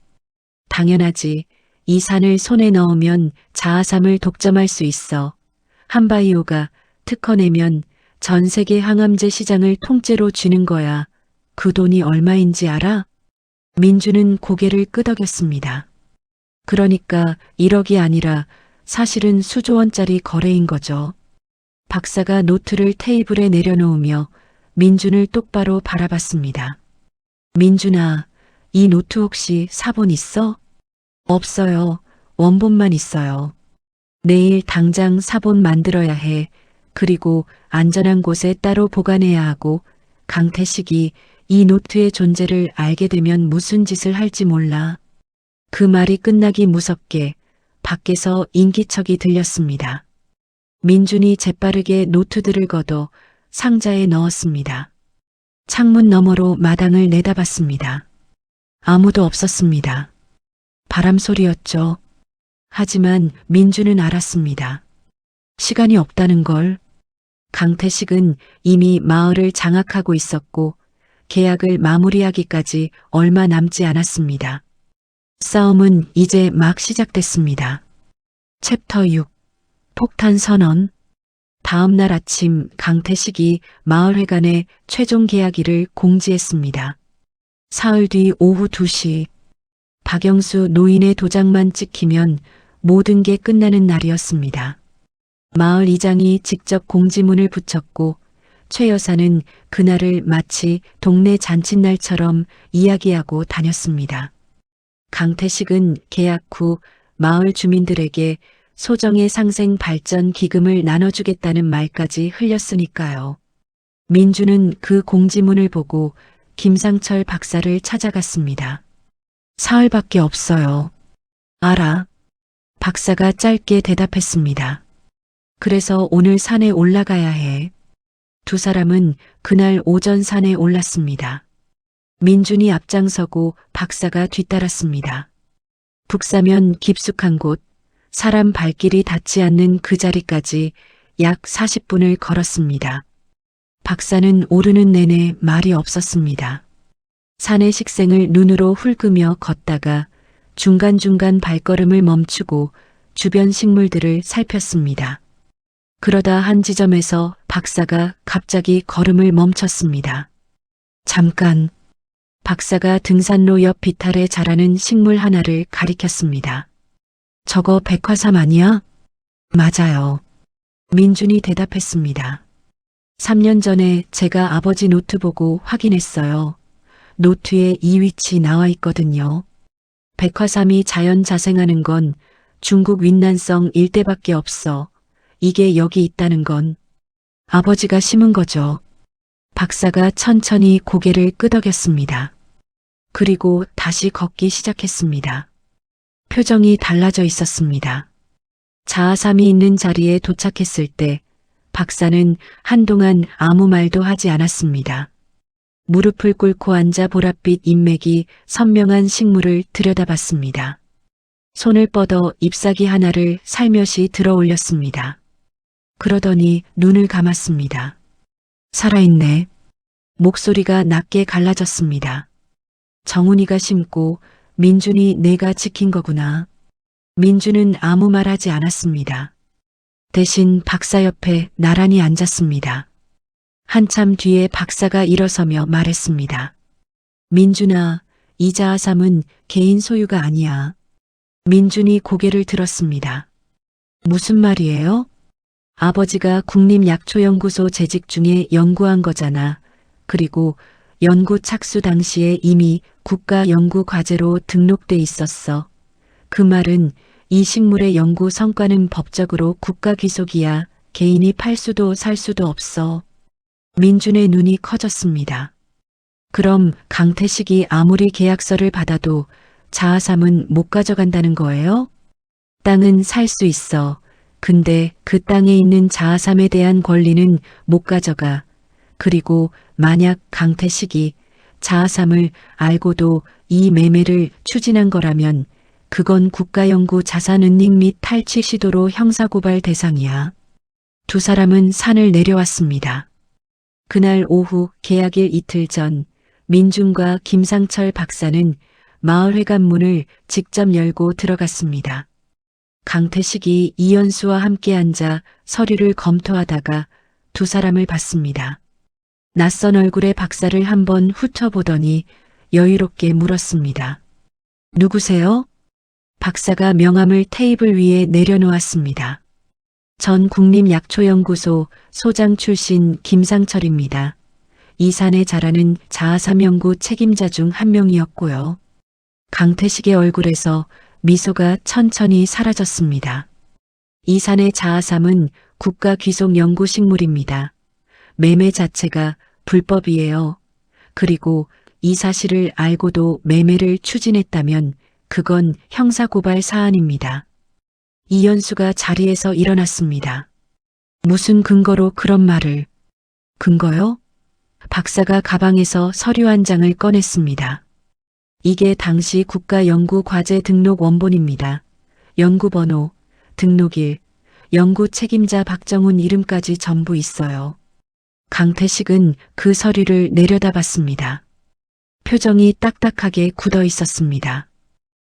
당연하지. 이 산을 손에 넣으면 자아삼을 독점할 수 있어. 한바이오가 특허 내면 전 세계 항암제 시장을 통째로 쥐는 거야. 그 돈이 얼마인지 알아? 민주는 고개를 끄덕였습니다. 그러니까 1억이 아니라 사실은 수조 원짜리 거래인 거죠. 박사가 노트를 테이블에 내려놓으며 민준을 똑바로 바라봤습니다. 민준아, 이 노트 혹시 사본 있어? 없어요. 원본만 있어요. 내일 당장 사본 만들어야 해. 그리고 안전한 곳에 따로 보관해야 하고 강태식이 이 노트의 존재를 알게 되면 무슨 짓을 할지 몰라. 그 말이 끝나기 무섭게 밖에서 인기척이 들렸습니다. 민준이 재빠르게 노트들을 걷어 상자에 넣었습니다. 창문 너머로 마당을 내다봤습니다. 아무도 없었습니다. 바람 소리였죠. 하지만 민주는 알았습니다. 시간이 없다는 걸. 강태식은 이미 마을을 장악하고 있었고 계약을 마무리하기까지 얼마 남지 않았습니다. 싸움은 이제 막 시작됐습니다. 챕터 6 폭탄 선언. 다음 날 아침 강태식이 마을회관에 최종 계약일을 공지했습니다. 사흘 뒤 오후 2시 박영수 노인의 도장만 찍히면 모든 게 끝나는 날이었습니다. 마을 이장이 직접 공지문을 붙였고 최 여사는 그날을 마치 동네 잔칫날처럼 이야기하고 다녔습니다. 강태식은 계약 후 마을 주민들에게 소정의 상생 발전 기금을 나눠주겠다는 말까지 흘렸으니까요. 민주는 그 공지문을 보고 김상철 박사를 찾아갔습니다. 사흘밖에 없어요. 알아. 박사가 짧게 대답했습니다. 그래서 오늘 산에 올라가야 해. 두 사람은 그날 오전 산에 올랐습니다. 민준이 앞장서고 박사가 뒤따랐습니다. 북사면 깊숙한 곳, 사람 발길이 닿지 않는 그 자리까지 약 40분을 걸었습니다. 박사는 오르는 내내 말이 없었습니다. 산의 식생을 눈으로 훑으며 걷다가 중간중간 발걸음을 멈추고 주변 식물들을 살폈습니다. 그러다 한 지점에서 박사가 갑자기 걸음을 멈췄습니다. 잠깐. 박사가 등산로 옆 비탈에 자라는 식물 하나를 가리켰습니다. 저거 백화삼 아니야? 맞아요. 민준이 대답했습니다. 3년 전에 제가 아버지 노트 보고 확인했어요. 노트에 이 위치 나와 있거든요. 백화삼이 자연 자생하는 건 중국 윈난성 일대밖에 없어. 이게 여기 있다는 건 아버지가 심은 거죠. 박사가 천천히 고개를 끄덕였습니다. 그리고 다시 걷기 시작했습니다. 표정이 달라져 있었습니다. 자아삼이 있는 자리에 도착했을 때 박사는 한동안 아무 말도 하지 않았습니다. 무릎을 꿇고 앉아 보랏빛 인맥이 선명한 식물을 들여다봤습니다. 손을 뻗어 잎사귀 하나를 살며시 들어 올렸습니다. 그러더니 눈을 감았습니다. 살아있네. 목소리가 낮게 갈라졌습니다. 정훈이가 심고 민준이 내가 지킨 거구나. 민준은 아무 말 하지 않았습니다. 대신 박사 옆에 나란히 앉았습니다. 한참 뒤에 박사가 일어서며 말했습니다. 민준아, 이 자아삼은 개인 소유가 아니야. 민준이 고개를 들었습니다. 무슨 말이에요? 아버지가 국립약초연구소 재직 중에 연구한 거잖아. 그리고 연구 착수 당시에 이미 국가 연구 과제로 등록돼 있었어. 그 말은 이 식물의 연구 성과는 법적으로 국가 귀속이야. 개인이 팔 수도 살 수도 없어. 민준의 눈이 커졌습니다. 그럼 강태식이 아무리 계약서를 받아도 자아삼은 못 가져간다는 거예요? 땅은 살 수 있어. 근데 그 땅에 있는 자아삼에 대한 권리는 못 가져가. 그리고 만약 강태식이 자아삼을 알고도 이 매매를 추진한 거라면 그건 국가연구 자산은닉 및 탈취 시도로 형사고발 대상이야. 두 사람은 산을 내려왔습니다. 그날 오후 계약일 이틀 전 민준과 김상철 박사는 마을회관 문을 직접 열고 들어갔습니다. 강태식이 이현수와 함께 앉아 서류를 검토하다가 두 사람을 봤습니다. 낯선 얼굴의 박사를 한번 훑어보더니 여유롭게 물었습니다. 누구세요? 박사가 명함을 테이블 위에 내려놓았습니다. 전 국립약초연구소 소장 출신 김상철입니다. 이 산에 자라는 자아삼 연구 책임자 중 한 명이었고요. 강태식의 얼굴에서 미소가 천천히 사라졌습니다. 이 산의 자아삼은 국가 귀속 연구 식물입니다. 매매 자체가 불법이에요. 그리고 이 사실을 알고도 매매를 추진했다면 그건 형사고발 사안입니다. 이현수가 자리에서 일어났습니다. 무슨 근거로 그런 말을? 근거요? 박사가 가방에서 서류 한 장을 꺼냈습니다. 이게 당시 국가연구과제 등록 원본입니다. 연구번호, 등록일, 연구 책임자 박정훈 이름까지 전부 있어요. 강태식은 그 서류를 내려다봤습니다. 표정이 딱딱하게 굳어 있었습니다.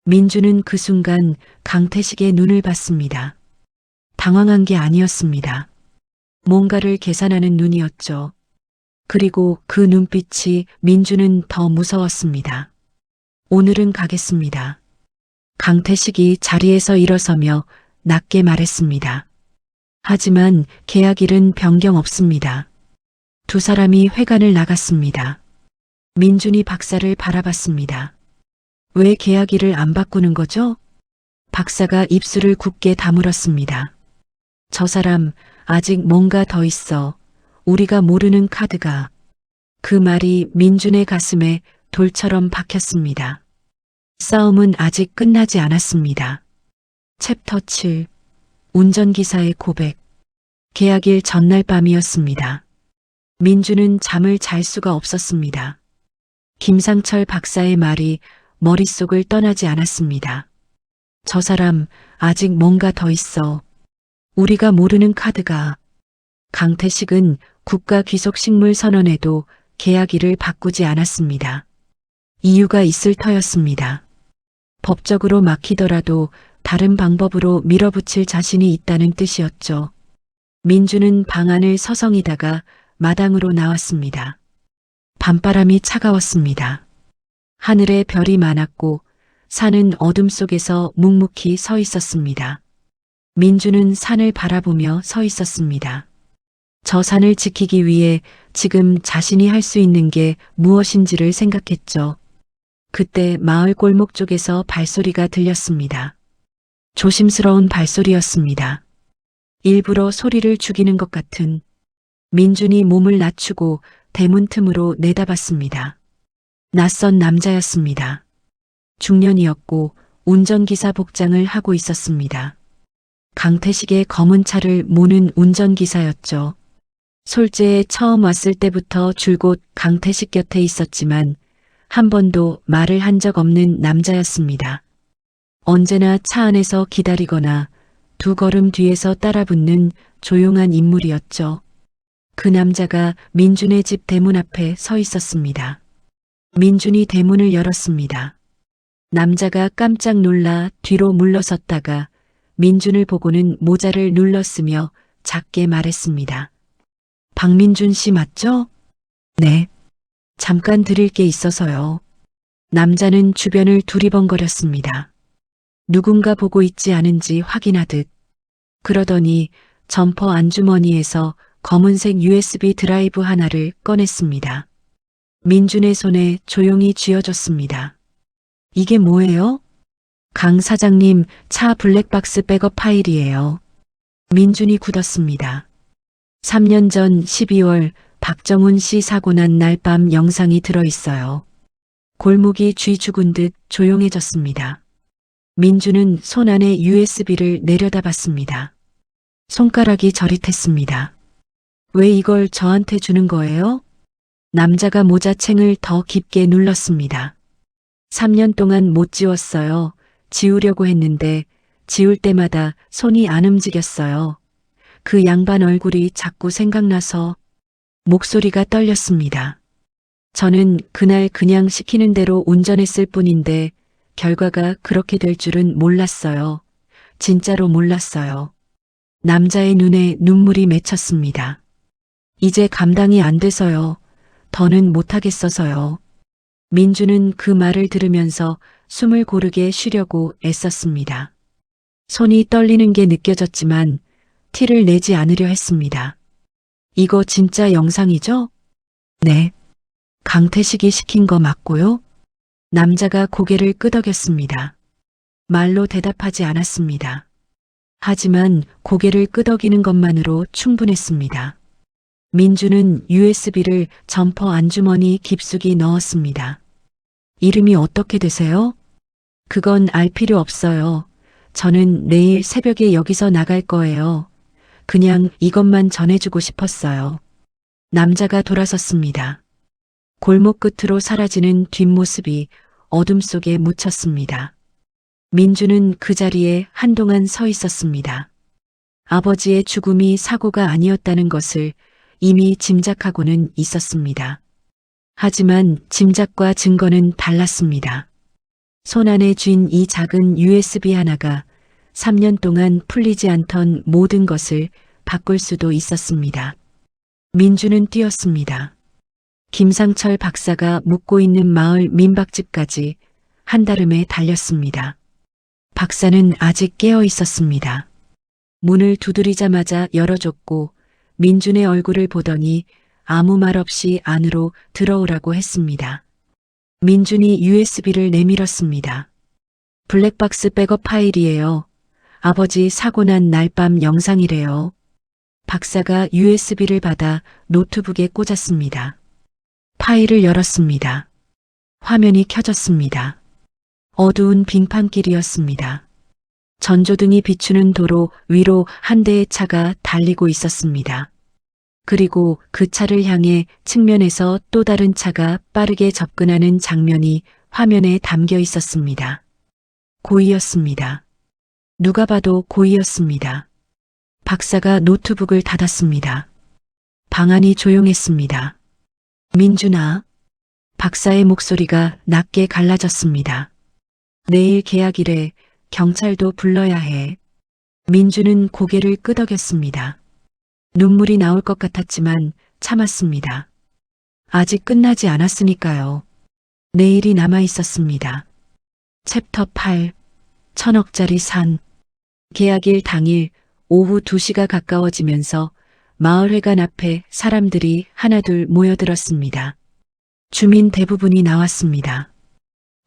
민주는 그 순간 강태식의 눈을 봤습니다. 당황한 게 아니었습니다. 뭔가를 계산하는 눈이었죠. 그리고 그 눈빛이 민주는 더 무서웠습니다. 오늘은 가겠습니다. 강태식이 자리에서 일어서며 낮게 말했습니다. 하지만 계약일은 변경 없습니다. 두 사람이 회관을 나갔습니다. 민준이 박사를 바라봤습니다. 왜 계약일을 안 바꾸는 거죠? 박사가 입술을 굳게 다물었습니다. 저 사람 아직 뭔가 더 있어. 우리가 모르는 카드가. 그 말이 민준의 가슴에 돌처럼 박혔습니다. 싸움은 아직 끝나지 않았습니다. 챕터 7. 운전기사의 고백. 계약일 전날 밤이었습니다. 민주는 잠을 잘 수가 없었습니다. 김상철 박사의 말이 머릿속을 떠나지 않았습니다. 저 사람 아직 뭔가 더 있어. 우리가 모르는 카드가. 강태식은 국가귀속식물 선언에도 계약일을 바꾸지 않았습니다. 이유가 있을 터였습니다. 법적으로 막히더라도 다른 방법으로 밀어붙일 자신이 있다는 뜻이었죠. 민주는 방 안을 서성이다가 마당으로 나왔습니다. 밤바람이 차가웠습니다. 하늘에 별이 많았고 산은 어둠 속에서 묵묵히 서 있었습니다. 민주는 산을 바라보며 서 있었습니다. 저 산을 지키기 위해 지금 자신이 할 수 있는 게 무엇인지를 생각했죠. 그때 마을 골목 쪽에서 발소리가 들렸습니다. 조심스러운 발소리였습니다. 일부러 소리를 죽이는 것 같은. 민준이 몸을 낮추고 대문 틈으로 내다봤습니다. 낯선 남자였습니다. 중년이었고 운전기사 복장을 하고 있었습니다. 강태식의 검은 차를 모는 운전기사였죠. 솔제에 처음 왔을 때부터 줄곧 강태식 곁에 있었지만 한 번도 말을 한 적 없는 남자였습니다. 언제나 차 안에서 기다리거나 두 걸음 뒤에서 따라붙는 조용한 인물이었죠. 그 남자가 민준의 집 대문 앞에 서 있었습니다. 민준이 대문을 열었습니다. 남자가 깜짝 놀라 뒤로 물러섰다가 민준을 보고는 모자를 눌렀으며 작게 말했습니다. 박민준 씨 맞죠? 네. 잠깐 드릴 게 있어서요. 남자는 주변을 두리번거렸습니다. 누군가 보고 있지 않은지 확인하듯. 그러더니 점퍼 안주머니에서 검은색 USB 드라이브 하나를 꺼냈습니다. 민준의 손에 조용히 쥐어줬습니다. 이게 뭐예요? 강 사장님, 차 블랙박스 백업 파일이에요. 민준이 굳었습니다. 3년 전 12월 박정훈 씨 사고 난 날 밤 영상이 들어있어요. 골목이 쥐 죽은 듯 조용해졌습니다. 민준은 손 안에 USB를 내려다봤습니다. 손가락이 저릿했습니다. 왜 이걸 저한테 주는 거예요? 남자가 모자챙을 더 깊게 눌렀습니다. 3년 동안 못 지웠어요. 지우려고 했는데 지울 때마다 손이 안 움직였어요. 그 양반 얼굴이 자꾸 생각나서 목소리가 떨렸습니다. 저는 그날 그냥 시키는 대로 운전했을 뿐인데 결과가 그렇게 될 줄은 몰랐어요. 진짜로 몰랐어요. 남자의 눈에 눈물이 맺혔습니다. 이제 감당이 안 돼서요. 더는 못하겠어서요. 민주는 그 말을 들으면서 숨을 고르게 쉬려고 애썼습니다. 손이 떨리는 게 느껴졌지만 티를 내지 않으려 했습니다. 이거 진짜 영상이죠? 네. 강태식이 시킨 거 맞고요? 남자가 고개를 끄덕였습니다. 말로 대답하지 않았습니다. 하지만 고개를 끄덕이는 것만으로 충분했습니다. 민주는 USB를 점퍼 안주머니 깊숙이 넣었습니다. 이름이 어떻게 되세요? 그건 알 필요 없어요. 저는 내일 새벽에 여기서 나갈 거예요. 그냥 이것만 전해주고 싶었어요. 남자가 돌아섰습니다. 골목 끝으로 사라지는 뒷모습이 어둠 속에 묻혔습니다. 민주는 그 자리에 한동안 서 있었습니다. 아버지의 죽음이 사고가 아니었다는 것을 이미 짐작하고는 있었습니다. 하지만 짐작과 증거는 달랐습니다. 손 안에 쥔 이 작은 USB 하나가 3년 동안 풀리지 않던 모든 것을 바꿀 수도 있었습니다. 민주는 뛰었습니다. 김상철 박사가 묵고 있는 마을 민박집까지 한달음에 달렸습니다. 박사는 아직 깨어 있었습니다. 문을 두드리자마자 열어줬고 민준의 얼굴을 보더니 아무 말 없이 안으로 들어오라고 했습니다. 민준이 USB를 내밀었습니다. 블랙박스 백업 파일이에요. 아버지 사고 난 날 밤 영상이래요. 박사가 USB를 받아 노트북에 꽂았습니다. 파일을 열었습니다. 화면이 켜졌습니다. 어두운 빙판길이었습니다. 전조등이 비추는 도로 위로 한 대의 차가 달리고 있었습니다. 그리고 그 차를 향해 측면에서 또 다른 차가 빠르게 접근하는 장면이 화면에 담겨 있었습니다. 고의였습니다. 누가 봐도 고의였습니다. 박사가 노트북을 닫았습니다. 방 안이 조용했습니다. 민준아. 박사의 목소리가 낮게 갈라졌습니다. 내일 계약일에 경찰도 불러야 해. 민준은 고개를 끄덕였습니다. 눈물이 나올 것 같았지만 참았습니다. 아직 끝나지 않았으니까요. 내일이 남아 있었습니다. 챕터 8. 1000억짜리 산. 계약일 당일 오후 2시가 가까워지면서 마을회관 앞에 사람들이 하나둘 모여들었습니다. 주민 대부분이 나왔습니다.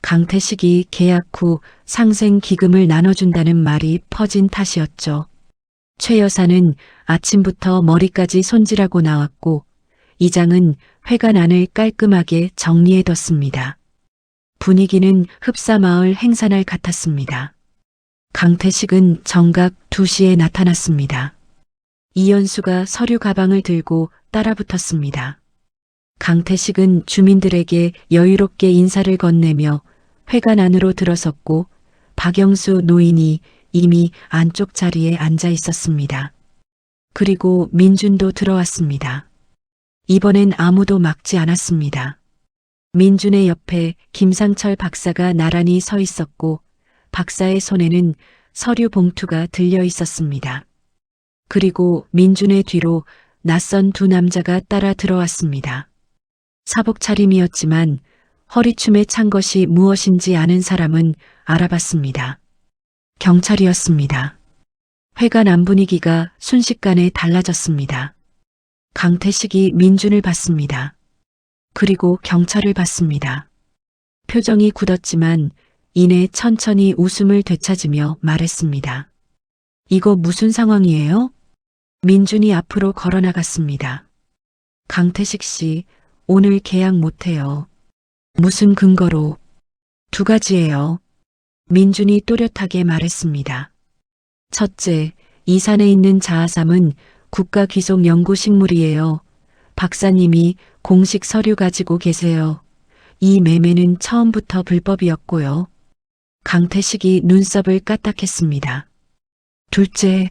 강태식이 계약 후 상생 기금을 나눠준다는 말이 퍼진 탓이었죠. 최 여사는 아침부터 머리까지 손질하고 나왔고 이장은 회관 안을 깔끔하게 정리해뒀습니다. 분위기는 흡사마을 행사날 같았습니다. 강태식은 정각 2시에 나타났습니다. 이연수가 서류 가방을 들고 따라붙었습니다. 강태식은 주민들에게 여유롭게 인사를 건네며 회관 안으로 들어섰고 박영수 노인이 이미 안쪽 자리에 앉아 있었습니다. 그리고 민준도 들어왔습니다. 이번엔 아무도 막지 않았습니다. 민준의 옆에 김상철 박사가 나란히 서 있었고 박사의 손에는 서류 봉투가 들려 있었습니다. 그리고 민준의 뒤로 낯선 두 남자가 따라 들어왔습니다. 사복 차림이었지만 허리춤에 찬 것이 무엇인지 아는 사람은 알아봤습니다. 경찰이었습니다. 회관 안 분위기가 순식간에 달라졌습니다. 강태식이 민준을 봤습니다. 그리고 경찰을 봤습니다. 표정이 굳었지만 이내 천천히 웃음을 되찾으며 말했습니다. 이거 무슨 상황이에요? 민준이 앞으로 걸어 나갔습니다. 강태식 씨, 오늘 계약 못해요. 무슨 근거로? 2가지예요. 민준이 또렷하게 말했습니다. 첫째, 이 산에 있는 자아삼은 국가기속연구식물이에요. 박사님이 공식 서류 가지고 계세요. 이 매매는 처음부터 불법이었고요. 강태식이 눈썹을 까딱했습니다. 둘째,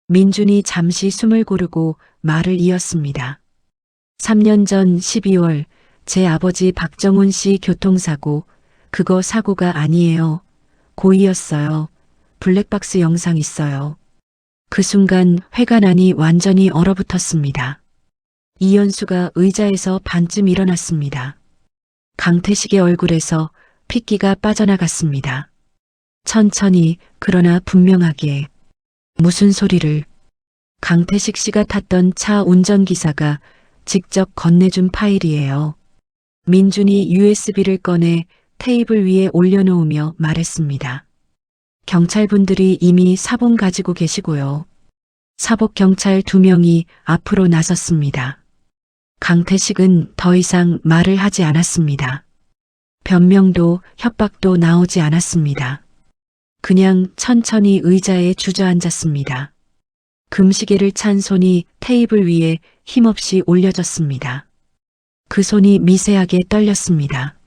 민준이 잠시 숨을 고르고 말을 이었습니다. 3년 전 12월 제 아버지 박정훈 씨 교통사고, 그거 사고가 아니에요. 고의였어요. 블랙박스 영상 있어요. 그 순간 회관안이 완전히 얼어붙었습니다. 이현수가 의자에서 반쯤 일어났습니다. 강태식의 얼굴에서 핏기가 빠져나갔습니다. 천천히 그러나 분명하게. 무슨 소리를? 강태식 씨가 탔던 차 운전기사가 직접 건네준 파일이에요. 민준이 USB를 꺼내 테이블 위에 올려놓으며 말했습니다. 경찰분들이 이미 사본 가지고 계시고요. 사복 경찰 2명이 앞으로 나섰습니다. 강태식은 더 이상 말을 하지 않았습니다. 변명도 협박도 나오지 않았습니다. 그냥 천천히 의자에 주저앉았습니다. 금시계를 찬 손이 테이블 위에 힘없이 올려졌습니다. 그 손이 미세하게 떨렸습니다.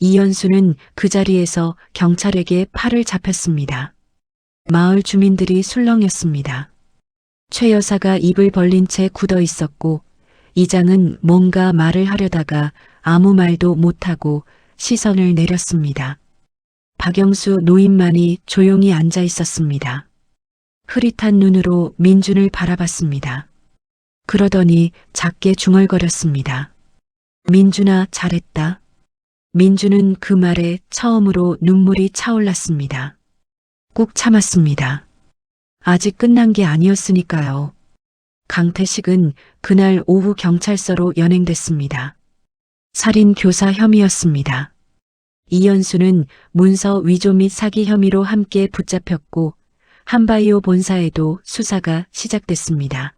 이현수는 그 자리에서 경찰에게 팔을 잡혔습니다. 마을 주민들이 술렁였습니다. 최 여사가 입을 벌린 채 굳어 있었고 이장은 뭔가 말을 하려다가 아무 말도 못하고 시선을 내렸습니다. 박영수 노인만이 조용히 앉아 있었습니다. 흐릿한 눈으로 민준을 바라봤습니다. 그러더니 작게 중얼거렸습니다. 민준아, 잘했다. 민준은 그 말에 처음으로 눈물이 차올랐습니다. 꾹 참았습니다. 아직 끝난 게 아니었으니까요. 강태식은 그날 오후 경찰서로 연행됐습니다. 살인 교사 혐의였습니다. 이현수는 문서 위조 및 사기 혐의로 함께 붙잡혔고 한바이오 본사에도 수사가 시작됐습니다.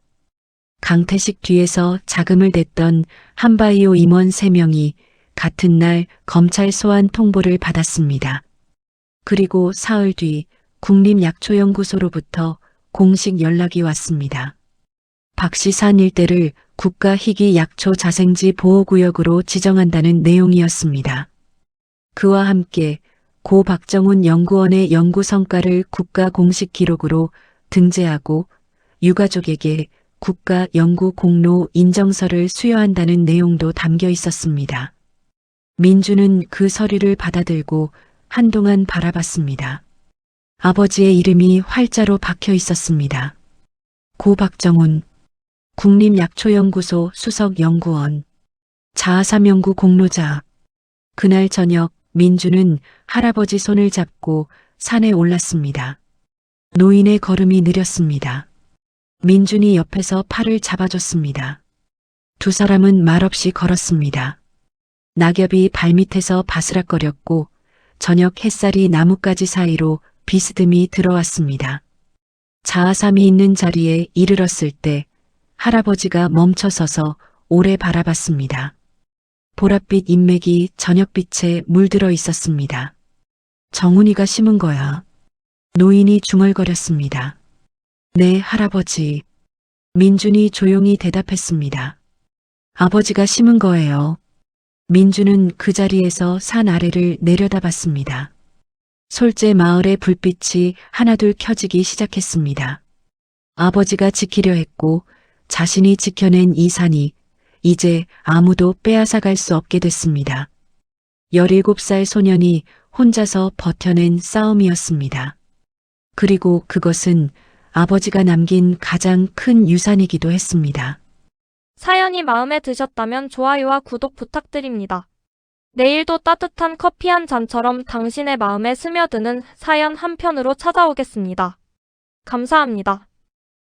강태식 뒤에서 자금을 댔던 한바이오 임원 3명이 같은 날 검찰 소환 통보를 받았습니다. 그리고 사흘 뒤 국립약초연구소로부터 공식 연락이 왔습니다. 박씨산 일대를 국가희귀약초자생지 보호구역으로 지정한다는 내용이었습니다. 그와 함께 고 박정훈 연구원의 연구 성과를 국가 공식 기록으로 등재하고 유가족에게 국가 연구 공로 인정서를 수여한다는 내용도 담겨 있었습니다. 민준은 그 서류를 받아들고 한동안 바라봤습니다. 아버지의 이름이 활자로 박혀 있었습니다. 고 박정훈, 국립약초연구소 수석연구원, 자아삼 연구 공로자. 그날 저녁 민준은 할아버지 손을 잡고 산에 올랐습니다. 노인의 걸음이 느렸습니다. 민준이 옆에서 팔을 잡아줬습니다. 2 사람은 말없이 걸었습니다. 낙엽이 발밑에서 바스락거렸고 저녁 햇살이 나뭇가지 사이로 비스듬히 들어왔습니다. 자아삼이 있는 자리에 이르렀을 때 할아버지가 멈춰서서 오래 바라봤습니다. 보랏빛 인맥이 저녁빛에 물들어 있었습니다. 정훈이가 심은 거야. 노인이 중얼거렸습니다. 네, 할아버지. 민준이 조용히 대답했습니다. 아버지가 심은 거예요. 민준은 그 자리에서 산 아래를 내려다봤습니다. 솔제 마을의 불빛이 하나둘 켜지기 시작했습니다. 아버지가 지키려 했고 자신이 지켜낸 이 산이 이제 아무도 빼앗아갈 수 없게 됐습니다. 17살 소년이 혼자서 버텨낸 싸움이었습니다. 그리고 그것은 아버지가 남긴 가장 큰 유산이기도 했습니다. 사연이 마음에 드셨다면 좋아요와 구독 부탁드립니다. 내일도 따뜻한 커피 한 잔처럼 당신의 마음에 스며드는 사연 한 편으로 찾아오겠습니다. 감사합니다.